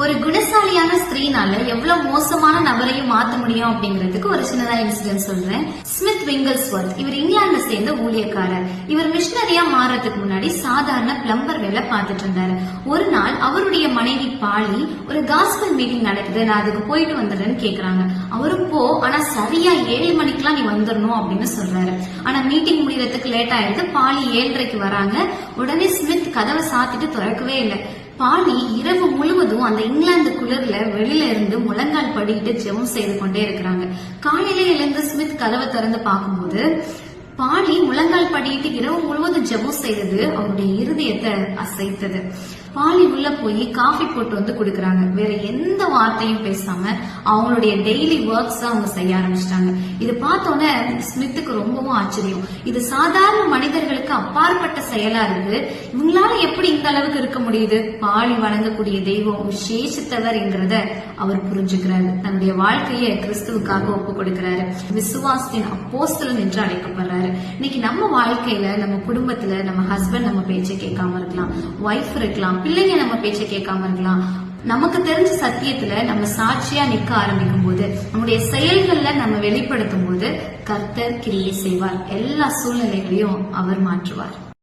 ஒரு குணசாலியான ஸ்திரீனால எவ்வளவு மோசமான நபரையும் மாத்த முடியும் அப்படிங்கிறதுக்கு ஒரு சின்னதா இன்சிடென்ட் சொல்றேன். ஸ்மித் விங்கிள்ஸ்வர்த் இவர் இங்கிலாந்துல சேர்ந்த ஊழியக்காரர். இவர் மிஷனரியா மாறதுக்கு முன்னாடி சாதாரண பிளம்பர் வேலை பார்த்துட்டு இருந்தாரு. ஒரு நாள் அவருடைய மனைவி பாலி ஒரு காஸ்பல் மீட்டிங் நடக்குது, நான் அதுக்கு போயிட்டு வந்துடுறேன்னு கேக்குறாங்க. அவரும் போ, ஆனா சரியா 7 மணிக்கெல்லாம் நீ வந்துடணும் அப்படின்னு சொல்றாரு. ஆனா மீட்டிங் முடியறதுக்கு லேட் ஆயிடுது. பாலி 7:30க்கு வராங்க. உடனே ஸ்மித் கதவை சாத்திட்டு திறக்கவே இல்லை. பாலி இரவு முழுவதும் அந்த இங்கிலாந்து குளிர்ல வெளியில இருந்து முழங்கால் படிட்டு ஜெபம் செய்து கொண்டே இருக்கிறாங்க. காலையில எழுந்து ஸ்மித் கதவை திறந்து பார்க்கும்போது பாலி முழங்கால் படிட்டு இரவு முழுவதும் ஜெபம் செய்தது அவருடைய இருதயத்தை அசைத்தது. பாலி உள்ள போய் காஃபி போட்டு வந்து கொடுக்கறாங்க. வேற எந்த வார்த்தையும் பேசாம அவங்களுடைய டெய்லி ஒர்க்ஸ் அவங்க செய்ய ஆரம்பிச்சிட்டாங்க. இது பார்த்தோன்னே ஸ்மித்துக்கு ரொம்பவும் ஆச்சரியம். இது சாதாரண மனிதர்களுக்கு அப்பாற்பட்ட செயலா இருக்கு. இவங்களால எப்படி இந்த அளவுக்கு இருக்க முடியுது? பாலி வணங்கக்கூடிய தெய்வம் விசேஷித்தவர் என்கிறத அவர் புரிஞ்சுக்கிறாரு. தன்னுடைய வாழ்க்கையை கிறிஸ்துவுக்காக ஒப்பு கொடுக்கிறாரு. விசுவாசத்தின் அப்போஸ்தலன் என்று அழைக்கப்படுறாரு. இன்னைக்கு நம்ம வாழ்க்கையில, நம்ம குடும்பத்துல நம்ம ஹஸ்பண்ட் நம்ம பேச்சை கேட்காம இருக்கலாம், ஒய்ஃப் இருக்கலாம், பிள்ளைங்க நம்ம பேச்சை கேட்காம இருக்கலாம். நமக்கு தெரிஞ்ச சத்தியத்துல நம்ம சாட்சியா நிக்க ஆரம்பிக்கும் போது, நம்முடைய செயல்கள்ல நம்ம வெளிப்படுத்தும் போது கர்த்தர் கிரியை செய்வார். எல்லா சூழ்நிலைகளையும் அவர் மாற்றுவார்.